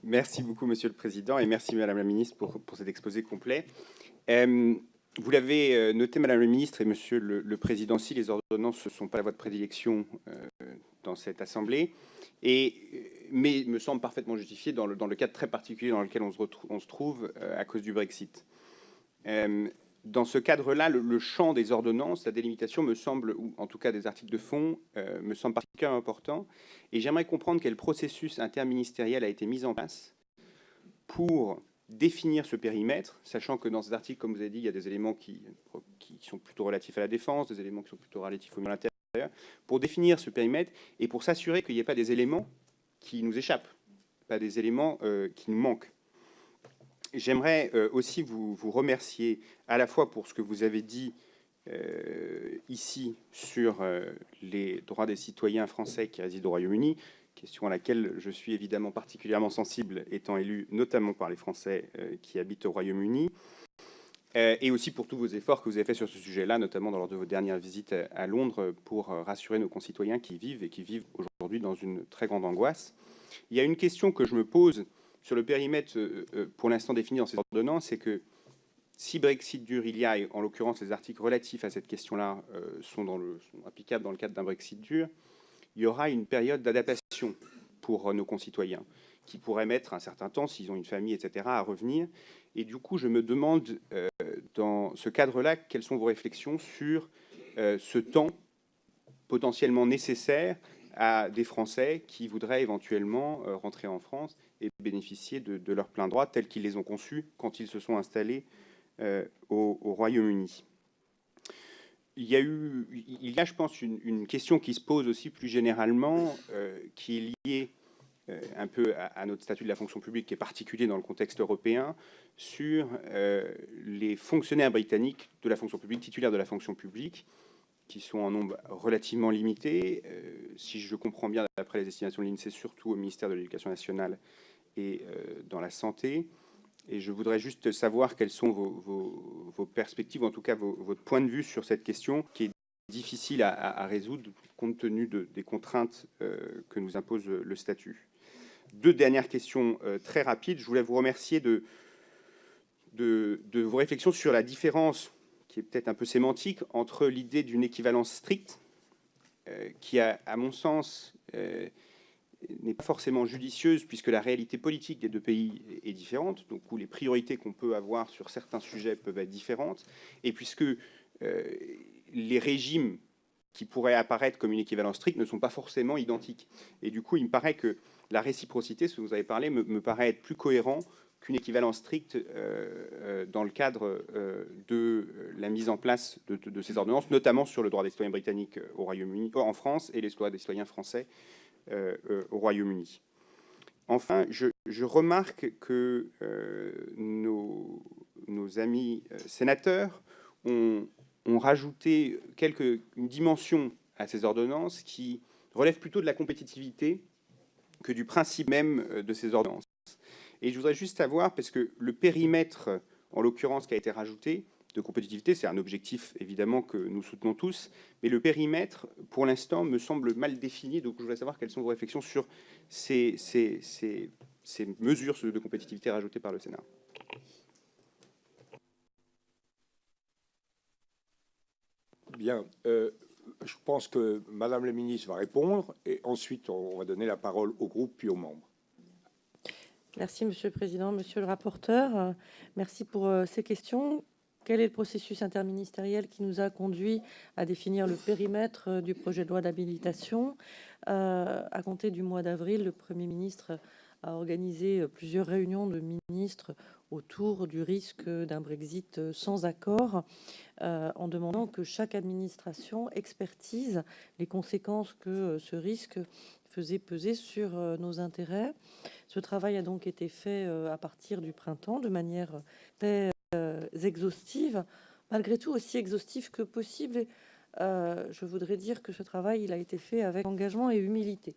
Merci beaucoup, Monsieur le Président, et merci, Madame la Ministre, pour cet exposé complet. Vous l'avez noté, Madame la Ministre, et Monsieur le Président aussi, les ordonnances ne sont pas votre prédilection dans cette Assemblée, mais me semblent parfaitement justifiées dans le cadre très particulier dans lequel on se trouve à cause du Brexit. Dans ce cadre-là, le champ des ordonnances, la délimitation me semble, ou en tout cas des articles de fond, me semble particulièrement important. Et j'aimerais comprendre quel processus interministériel a été mis en place pour définir ce périmètre, sachant que dans ces articles, comme vous avez dit, il y a des éléments qui sont plutôt relatifs à la défense, des éléments qui sont plutôt relatifs au militaire, pour définir ce périmètre et pour s'assurer qu'il n'y ait pas des éléments qui nous échappent, pas des éléments qui nous manquent. J'aimerais aussi vous remercier à la fois pour ce que vous avez dit ici sur les droits des citoyens français qui résident au Royaume-Uni, question à laquelle je suis évidemment particulièrement sensible, étant élu notamment par les Français qui habitent au Royaume-Uni, et aussi pour tous vos efforts que vous avez faits sur ce sujet-là, notamment lors de vos dernières visites à Londres, pour rassurer nos concitoyens qui vivent aujourd'hui dans une très grande angoisse. Il y a une question que je me pose sur le périmètre pour l'instant défini dans ces ordonnances, c'est que si Brexit dure, il y a, en l'occurrence, les articles relatifs à cette question-là sont applicables dans le cadre d'un Brexit dur, il y aura une période d'adaptation pour nos concitoyens qui pourraient mettre un certain temps, s'ils ont une famille, etc., à revenir. Et du coup, je me demande, dans ce cadre-là, quelles sont vos réflexions sur ce temps potentiellement nécessaire à des Français qui voudraient éventuellement rentrer en France et bénéficier de leurs pleins droits tels qu'ils les ont conçus quand ils se sont installés au Royaume-Uni. Il y a, je pense, une question qui se pose aussi plus généralement, qui est liée un peu à notre statut de la fonction publique, qui est particulier dans le contexte européen, sur les fonctionnaires britanniques de la fonction publique, titulaires de la fonction publique, qui sont en nombre relativement limité. Si je comprends bien, d'après les estimations de l'INSEE, surtout au ministère de l'Éducation nationale et dans la santé. Et je voudrais juste savoir quelles sont vos perspectives, en tout cas votre point de vue sur cette question qui est difficile à résoudre compte tenu des contraintes que nous impose le statut. Deux dernières questions très rapides. Je voulais vous remercier de vos réflexions sur la différence, qui est peut-être un peu sémantique, entre l'idée d'une équivalence stricte, qui, à mon sens, n'est pas forcément judicieuse, puisque la réalité politique des deux pays est différente, donc où les priorités qu'on peut avoir sur certains sujets peuvent être différentes, et puisque les régimes qui pourraient apparaître comme une équivalence stricte ne sont pas forcément identiques. Et du coup, il me paraît que la réciprocité, ce que vous avez parlé, me paraît être plus cohérent qu'une équivalence stricte dans le cadre de la mise en place de ces ordonnances, notamment sur le droit des citoyens britanniques au Royaume-Uni, en France, et les droits des citoyens français au Royaume-Uni. Enfin, je remarque que nos amis sénateurs ont rajouté une dimension à ces ordonnances qui relève plutôt de la compétitivité que du principe même de ces ordonnances. Et je voudrais juste savoir, parce que le périmètre, en l'occurrence, qui a été rajouté, de compétitivité, c'est un objectif évidemment que nous soutenons tous, mais le périmètre, pour l'instant, me semble mal défini. Donc je voudrais savoir quelles sont vos réflexions sur ces mesures de compétitivité rajoutées par le Sénat. Bien. Je pense que Madame la ministre va répondre et ensuite on va donner la parole au groupe puis aux membres. Merci, Monsieur le Président. Monsieur le rapporteur, merci pour ces questions. Quel est le processus interministériel qui nous a conduit à définir le périmètre du projet de loi d'habilitation? À compter du mois d'avril, le Premier ministre a organisé plusieurs réunions de ministres autour du risque d'un Brexit sans accord, en demandant que chaque administration expertise les conséquences que ce risque faisait peser sur nos intérêts. Ce travail a donc été fait à partir du printemps de manière très exhaustive, malgré tout aussi exhaustive que possible. Et, je voudrais dire que ce travail il a été fait avec engagement et humilité.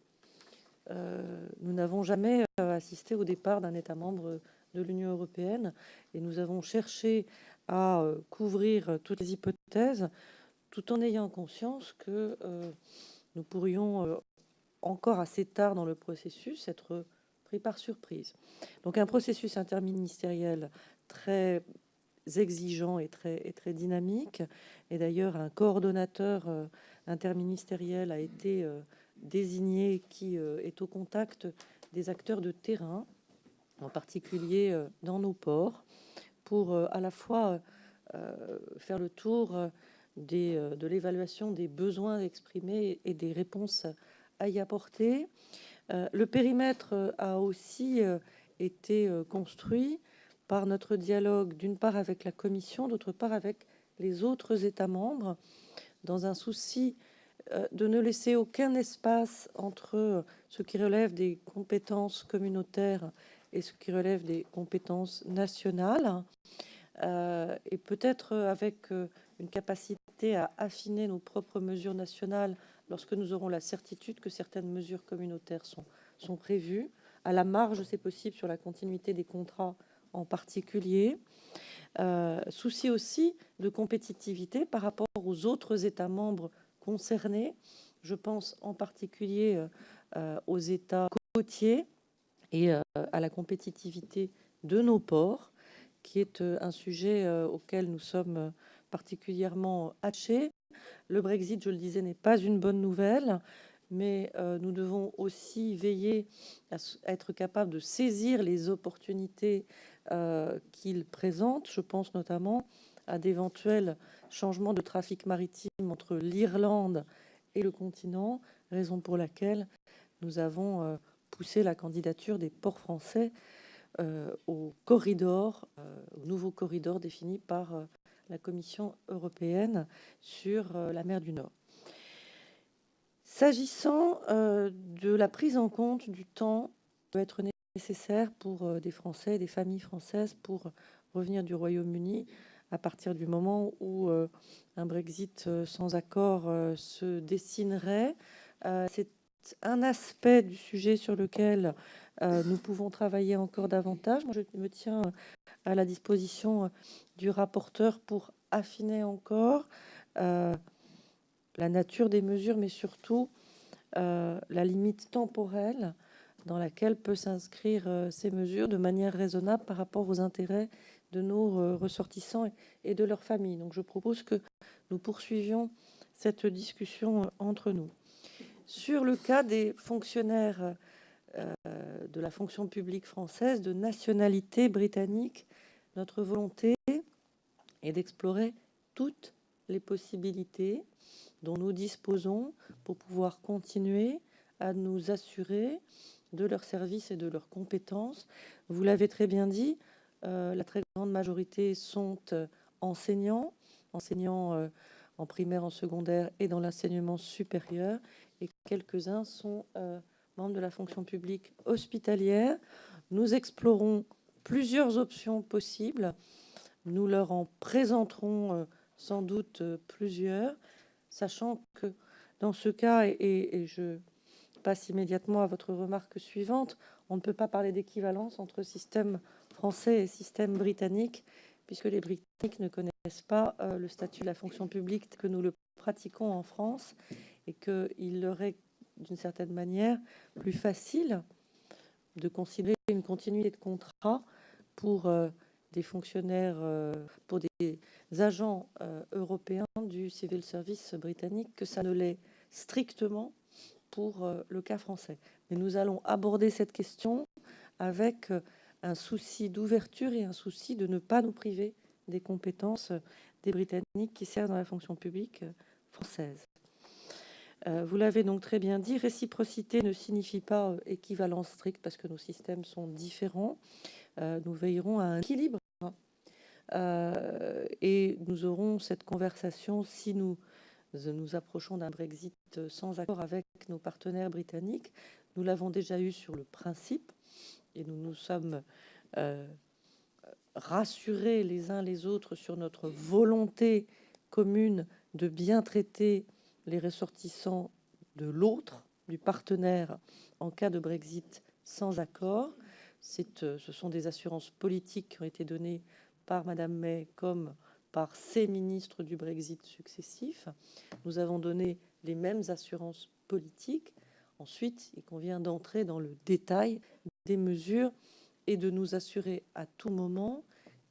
Nous n'avons jamais assisté au départ d'un État membre de l'Union européenne et nous avons cherché à couvrir toutes les hypothèses tout en ayant conscience que nous pourrions encore assez tard dans le processus, être pris par surprise. Donc un processus interministériel très exigeant et très dynamique. Et d'ailleurs, un coordonnateur interministériel a été désigné qui est au contact des acteurs de terrain, en particulier dans nos ports, pour à la fois faire le tour de l'évaluation des besoins exprimés et des réponses à y apporter. Le périmètre a aussi été construit par notre dialogue, d'une part avec la Commission, d'autre part avec les autres États membres, dans un souci de ne laisser aucun espace entre ce qui relève des compétences communautaires et ce qui relève des compétences nationales, et peut-être avec une capacité à affiner nos propres mesures nationales lorsque nous aurons la certitude que certaines mesures communautaires sont prévues. À la marge, c'est possible, sur la continuité des contrats en particulier. Souci aussi de compétitivité par rapport aux autres États membres concernés. Je pense en particulier aux États côtiers et à la compétitivité de nos ports, qui est un sujet auquel nous sommes particulièrement attachés. Le Brexit, je le disais, n'est pas une bonne nouvelle, mais nous devons aussi veiller à être capables de saisir les opportunités qu'il présente. Je pense notamment à d'éventuels changements de trafic maritime entre l'Irlande et le continent, raison pour laquelle nous avons poussé la candidature des ports français au nouveau corridor défini par la Commission européenne sur la mer du Nord. S'agissant de la prise en compte du temps qui peut être nécessaire pour des Français, des familles françaises, pour revenir du Royaume-Uni à partir du moment où un Brexit sans accord se dessinerait, c'est un aspect du sujet sur lequel nous pouvons travailler encore davantage. Moi, je me tiens à la disposition du rapporteur pour affiner encore la nature des mesures, mais surtout la limite temporelle dans laquelle peut s'inscrire ces mesures de manière raisonnable par rapport aux intérêts de nos ressortissants et de leurs familles. Donc je propose que nous poursuivions cette discussion entre nous. Sur le cas des fonctionnaires de la fonction publique française de nationalité britannique, notre volonté est d'explorer toutes les possibilités dont nous disposons pour pouvoir continuer à nous assurer de leurs services et de leurs compétences. Vous l'avez très bien dit, la très grande majorité sont enseignants en primaire, en secondaire et dans l'enseignement supérieur, et quelques-uns sont membres de la fonction publique hospitalière. Nous explorons plusieurs options possibles. Nous leur en présenterons sans doute plusieurs, sachant que dans ce cas, et je passe immédiatement à votre remarque suivante, on ne peut pas parler d'équivalence entre système français et système britannique, puisque les Britanniques ne connaissent pas le statut de la fonction publique que nous le pratiquons en France, et qu'il leur est d'une certaine manière plus facile de considérer une continuité de contrat pour des fonctionnaires, pour des agents européens du civil service britannique, que ça ne l'est strictement pour le cas français. Mais nous allons aborder cette question avec un souci d'ouverture et un souci de ne pas nous priver des compétences des Britanniques qui servent dans la fonction publique française. Vous l'avez donc très bien dit, réciprocité ne signifie pas équivalence stricte parce que nos systèmes sont différents. Nous veillerons à un équilibre et nous aurons cette conversation si nous approchons d'un Brexit sans accord avec nos partenaires britanniques. Nous l'avons déjà eu sur le principe et nous nous sommes rassurés les uns les autres sur notre volonté commune de bien traiter les ressortissants de l'autre, du partenaire, en cas de Brexit sans accord. Ce sont des assurances politiques qui ont été données par Madame May comme par ces ministres du Brexit successifs. Nous avons donné les mêmes assurances politiques Ensuite, il convient d'entrer dans le détail des mesures et de nous assurer à tout moment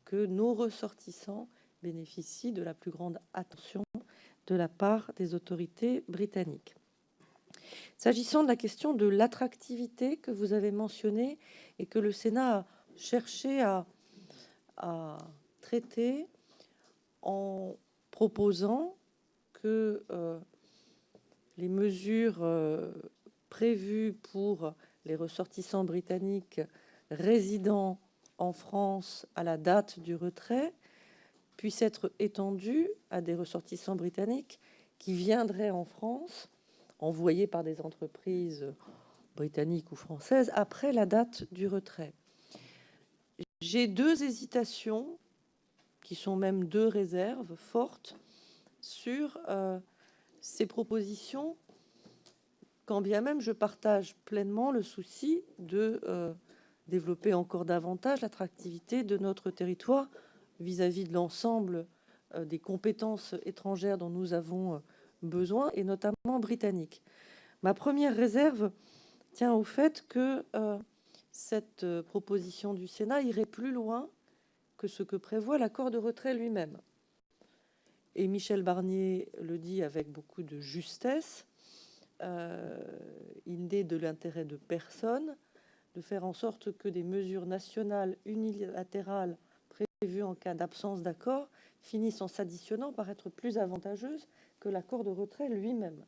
que nos ressortissants bénéficient de la plus grande attention de la part des autorités britanniques. S'agissant de la question de l'attractivité que vous avez mentionnée et que le Sénat a cherché à traiter en proposant que les mesures prévues pour les ressortissants britanniques résidant en France à la date du retrait puissent être étendues à des ressortissants britanniques qui viendraient en France, envoyés par des entreprises britanniques ou françaises, après la date du retrait. J'ai deux hésitations, qui sont même deux réserves fortes, sur ces propositions, quand bien même je partage pleinement le souci de développer encore davantage l'attractivité de notre territoire vis-à-vis de l'ensemble des compétences étrangères dont nous avons besoin, et notamment britanniques. Ma première réserve tient au fait que cette proposition du Sénat irait plus loin que ce que prévoit l'accord de retrait lui-même. Et Michel Barnier le dit avec beaucoup de justesse, il n'est de l'intérêt de personne de faire en sorte que des mesures nationales unilatérales prévues en cas d'absence d'accord finissent en s'additionnant par être plus avantageuses que l'accord de retrait lui-même.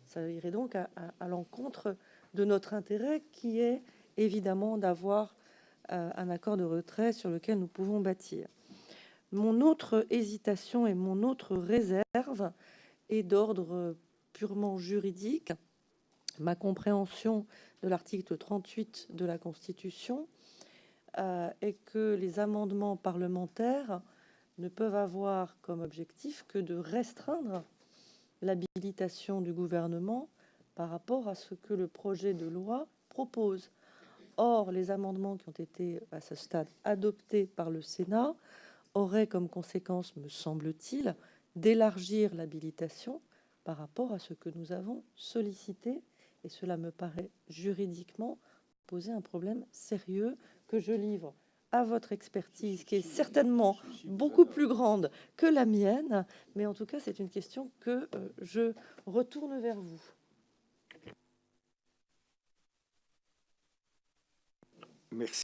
Ça irait donc à l'encontre de notre intérêt, qui est évidemment d'avoir un accord de retrait sur lequel nous pouvons bâtir. Mon autre hésitation et mon autre réserve est d'ordre purement juridique. Ma compréhension de l'article 38 de la Constitution est que les amendements parlementaires ne peuvent avoir comme objectif que de restreindre l'habilitation du gouvernement par rapport à ce que le projet de loi propose. Or, les amendements qui ont été à ce stade adoptés par le Sénat auraient comme conséquence, me semble-t-il, d'élargir l'habilitation par rapport à ce que nous avons sollicité, et cela me paraît juridiquement poser un problème sérieux que je livre à votre expertise, qui est certainement beaucoup plus grande que la mienne, mais en tout cas, c'est une question que je retourne vers vous. Merci.